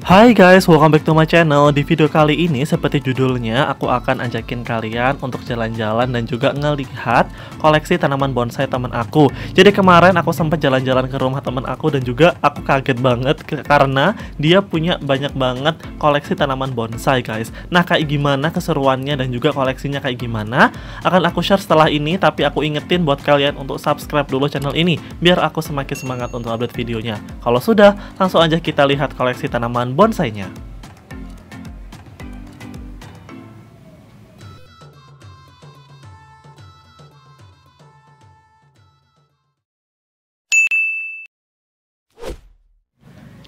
Hai guys, welcome back to my channel. Di video kali ini seperti judulnya, aku akan ajakin kalian untuk jalan-jalan dan juga ngelihat koleksi tanaman bonsai teman aku. Jadi kemarin aku sempat jalan-jalan ke rumah teman aku dan juga aku kaget banget karena dia punya banyak banget koleksi tanaman bonsai guys. Nah, kayak gimana keseruannya dan juga koleksinya kayak gimana akan aku share setelah ini, tapi aku ingetin buat kalian untuk subscribe dulu channel ini biar aku semakin semangat untuk upload videonya. Kalau sudah, langsung aja kita lihat koleksi tanaman bonsainya.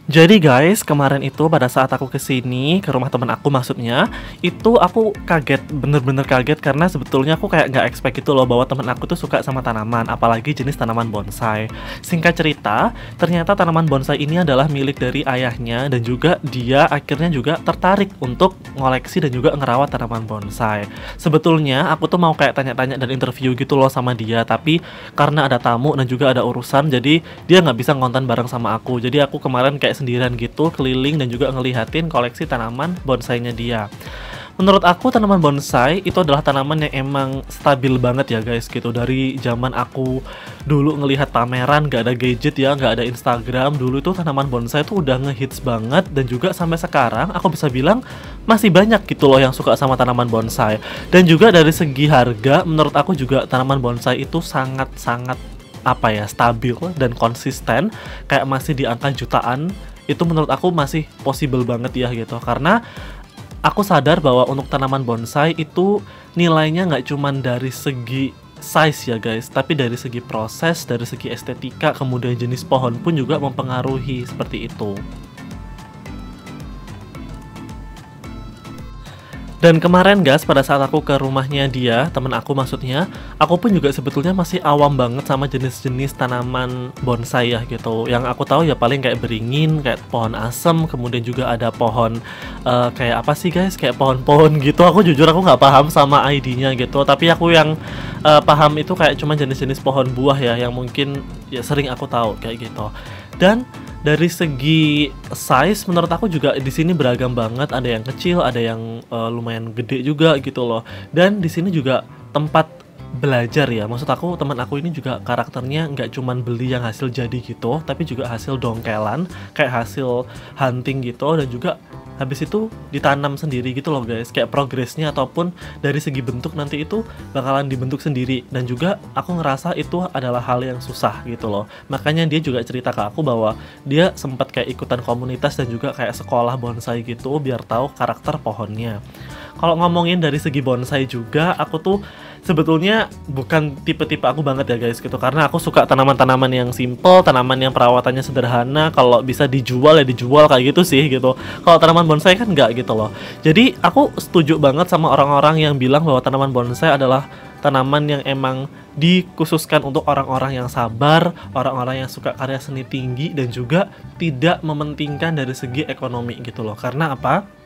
Jadi guys, kemarin itu pada saat aku kesini ke rumah temen aku maksudnya, itu aku kaget, bener-bener kaget karena sebetulnya aku kayak nggak expect gitu loh bahwa temen aku tuh suka sama tanaman, apalagi jenis tanaman bonsai. Singkat cerita, ternyata tanaman bonsai ini adalah milik dari ayahnya dan juga dia akhirnya juga tertarik untuk ngoleksi dan juga ngerawat tanaman bonsai. Sebetulnya aku tuh mau kayak tanya-tanya dan interview gitu loh sama dia, tapi karena ada tamu dan juga ada urusan, jadi dia nggak bisa ngonten bareng sama aku. Jadi aku kemarin kayak sendirian gitu keliling dan juga ngelihatin koleksi tanaman bonsainya dia. Menurut aku tanaman bonsai itu adalah tanaman yang emang stabil banget ya guys gitu. Dari zaman aku dulu ngelihat pameran gak ada gadget ya, gak ada Instagram, dulu itu tanaman bonsai tuh udah ngehits banget dan juga sampai sekarang aku bisa bilang masih banyak gitu loh yang suka sama tanaman bonsai. Dan juga dari segi harga menurut aku juga tanaman bonsai itu sangat-sangat stabil dan konsisten, kayak masih di angka jutaan. Itu menurut aku masih possible banget ya gitu, karena aku sadar bahwa untuk tanaman bonsai itu nilainya nggak cuman dari segi size ya guys, tapi dari segi proses, dari segi estetika, kemudian jenis pohon pun juga mempengaruhi seperti itu. Dan kemarin guys, pada saat aku ke rumahnya dia, temen aku maksudnya, aku pun juga sebetulnya masih awam banget sama jenis-jenis tanaman bonsai ya gitu. Yang aku tahu ya paling kayak beringin, kayak pohon asem, kemudian juga ada pohon kayak apa sih guys, kayak pohon-pohon gitu. Aku jujur aku nggak paham sama ID-nya gitu, tapi aku yang paham itu kayak cuma jenis-jenis pohon buah ya, yang mungkin ya sering aku tahu kayak gitu. Dan dari segi size menurut aku juga di sini beragam banget, ada yang kecil, ada yang lumayan gede juga gitu loh. Dan di sini juga tempat belajar ya, maksud aku teman aku ini juga karakternya nggak cuman beli yang hasil jadi gitu, tapi juga hasil dongkelan, kayak hasil hunting gitu, dan juga habis itu ditanam sendiri gitu loh guys, kayak progresnya ataupun dari segi bentuk nanti itu bakalan dibentuk sendiri. Dan juga aku ngerasa itu adalah hal yang susah gitu loh, makanya dia juga cerita ke aku bahwa dia sempat kayak ikutan komunitas dan juga kayak sekolah bonsai gitu biar tahu karakter pohonnya. Kalau ngomongin dari segi bonsai juga, aku tuh sebetulnya bukan tipe-tipe aku banget ya guys gitu, karena aku suka tanaman-tanaman yang simple, tanaman yang perawatannya sederhana, kalau bisa dijual ya dijual kayak gitu sih gitu. Kalau tanaman bonsai kan enggak gitu loh. Jadi aku setuju banget sama orang-orang yang bilang bahwa tanaman bonsai adalah tanaman yang emang dikhususkan untuk orang-orang yang sabar, orang-orang yang suka karya seni tinggi, dan juga tidak mementingkan dari segi ekonomi gitu loh. Karena apa?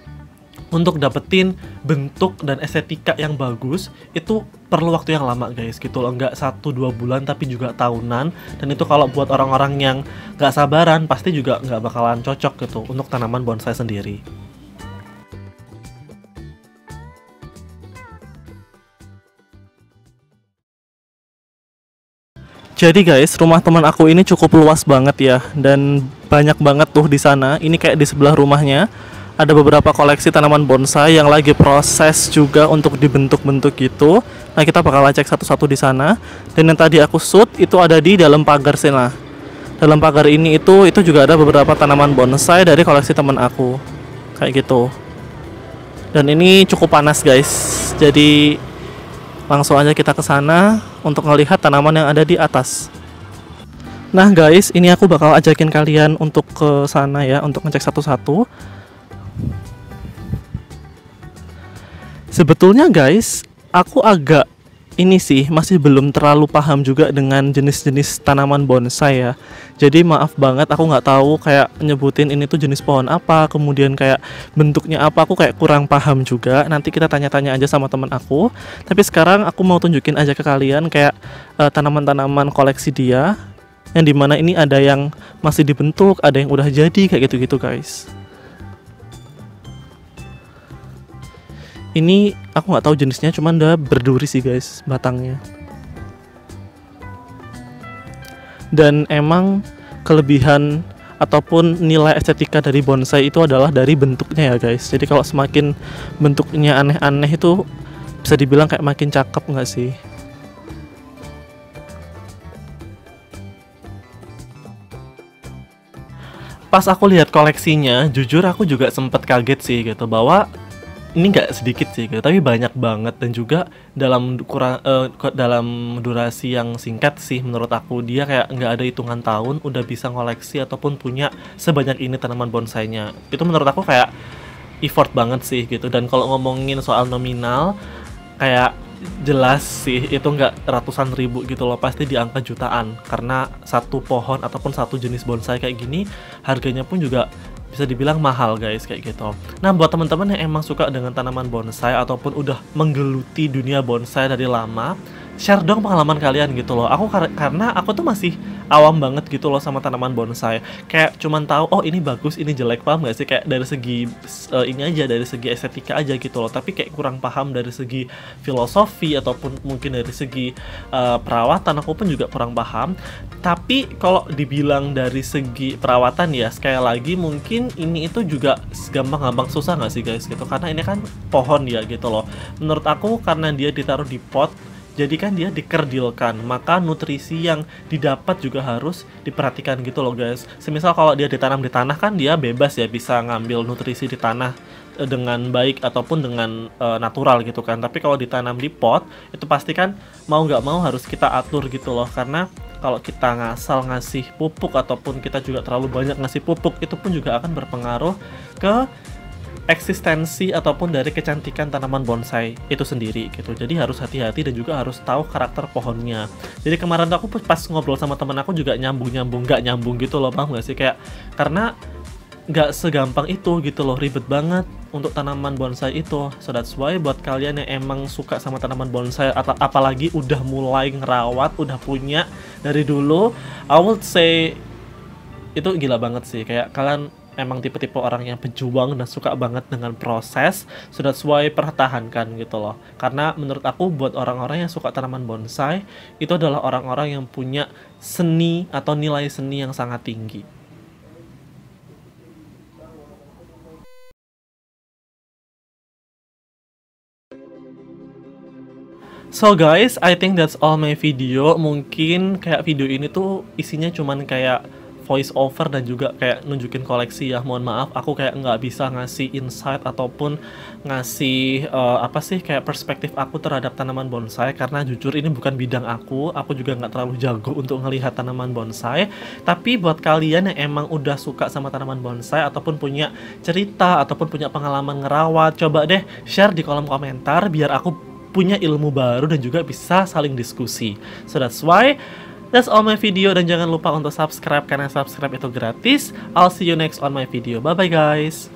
Untuk dapetin bentuk dan estetika yang bagus itu perlu waktu yang lama guys gitu loh, nggak 1-2 bulan tapi juga tahunan. Dan itu kalau buat orang-orang yang nggak sabaran pasti juga nggak bakalan cocok gitu untuk tanaman bonsai sendiri. Jadi guys, rumah teman aku ini cukup luas banget ya, dan banyak banget tuh di sana. Ini kayak di sebelah rumahnya ada beberapa koleksi tanaman bonsai yang lagi proses juga untuk dibentuk-bentuk gitu. Nah, kita bakal cek satu-satu di sana. Dan yang tadi aku shoot itu ada di dalam pagar sana. Dalam pagar ini itu juga ada beberapa tanaman bonsai dari koleksi teman aku. Kayak gitu. Dan ini cukup panas guys. Jadi langsung aja kita ke sana untuk melihat tanaman yang ada di atas. Nah guys, ini aku bakal ajakin kalian untuk ke sana ya, untuk ngecek satu-satu. Sebetulnya guys, aku agak ini sih masih belum terlalu paham juga dengan jenis-jenis tanaman bonsai ya. Jadi maaf banget, aku nggak tahu kayak nyebutin ini tuh jenis pohon apa, kemudian kayak bentuknya apa, aku kayak kurang paham juga. Nanti kita tanya-tanya aja sama teman aku. Tapi sekarang aku mau tunjukin aja ke kalian kayak tanaman-tanaman koleksi dia, yang dimana ini ada yang masih dibentuk, ada yang udah jadi kayak gitu-gitu guys. Ini aku nggak tahu jenisnya, cuman udah berduri sih guys batangnya. Dan emang kelebihan ataupun nilai estetika dari bonsai itu adalah dari bentuknya ya guys. Jadi kalau semakin bentuknya aneh-aneh itu bisa dibilang kayak makin cakep nggak sih? Pas aku lihat koleksinya, jujur aku juga sempet kaget sih gitu, bahwa ini nggak sedikit sih gitu, tapi banyak banget, dan juga dalam durasi yang singkat sih menurut aku. Dia kayak nggak ada hitungan tahun udah bisa ngoleksi ataupun punya sebanyak ini tanaman bonsainya. Itu menurut aku kayak effort banget sih gitu. Dan kalau ngomongin soal nominal, kayak jelas sih itu nggak ratusan ribu gitu loh, pasti di angka jutaan, karena satu pohon ataupun satu jenis bonsai kayak gini harganya pun juga bisa dibilang mahal guys, kayak gitu. Nah, buat teman-teman yang emang suka dengan tanaman bonsai ataupun udah menggeluti dunia bonsai dari lama, share dong pengalaman kalian gitu loh. Karena aku tuh masih awam banget gitu loh sama tanaman bonsai. Kayak cuman tahu oh ini bagus, ini jelek, paham gak sih? Kayak dari segi ini aja, dari segi estetika aja gitu loh. Tapi kayak kurang paham dari segi filosofi ataupun mungkin dari segi perawatan, aku pun juga kurang paham. Tapi kalau dibilang dari segi perawatan ya, sekali lagi mungkin ini itu juga gampang-gampang susah nggak sih guys gitu. Karena ini kan pohon ya gitu loh. Menurut aku karena dia ditaruh di pot, jadi kan dia dikerdilkan, maka nutrisi yang didapat juga harus diperhatikan gitu loh guys. Semisal kalau dia ditanam di tanah kan dia bebas ya, bisa ngambil nutrisi di tanah dengan baik ataupun dengan natural gitu kan. Tapi kalau ditanam di pot, itu pasti kan mau nggak mau harus kita atur gitu loh. Karena kalau kita ngasal ngasih pupuk ataupun kita juga terlalu banyak ngasih pupuk, itu pun juga akan berpengaruh ke eksistensi ataupun dari kecantikan tanaman bonsai itu sendiri gitu. Jadi harus hati-hati dan juga harus tahu karakter pohonnya. Jadi kemarin tuh aku pas ngobrol sama temen aku juga nggak nyambung gitu loh, paham gak sih? Kayak karena nggak segampang itu gitu loh, ribet banget untuk tanaman bonsai itu. So that's why buat kalian yang emang suka sama tanaman bonsai atau apalagi udah mulai ngerawat, udah punya dari dulu, I would say itu gila banget sih. Kayak kalian emang tipe-tipe orang yang pejuang dan suka banget dengan proses, so that's why pertahankan gitu loh. Karena menurut aku buat orang-orang yang suka tanaman bonsai, itu adalah orang-orang yang punya seni atau nilai seni yang sangat tinggi. So guys, I think that's all my video. Mungkin kayak video ini tuh isinya cuman kayak voice over dan juga kayak nunjukin koleksi ya. Mohon maaf, aku kayak nggak bisa ngasih insight ataupun ngasih apa sih kayak perspektif aku terhadap tanaman bonsai, karena jujur ini bukan bidang aku. Aku juga nggak terlalu jago untuk ngelihat tanaman bonsai. Tapi buat kalian yang emang udah suka sama tanaman bonsai ataupun punya cerita ataupun punya pengalaman ngerawat, coba deh share di kolom komentar biar aku punya ilmu baru dan juga bisa saling diskusi. So that's why that's all my video, dan jangan lupa untuk subscribe karena subscribe itu gratis. I'll see you next on my video. Bye bye guys.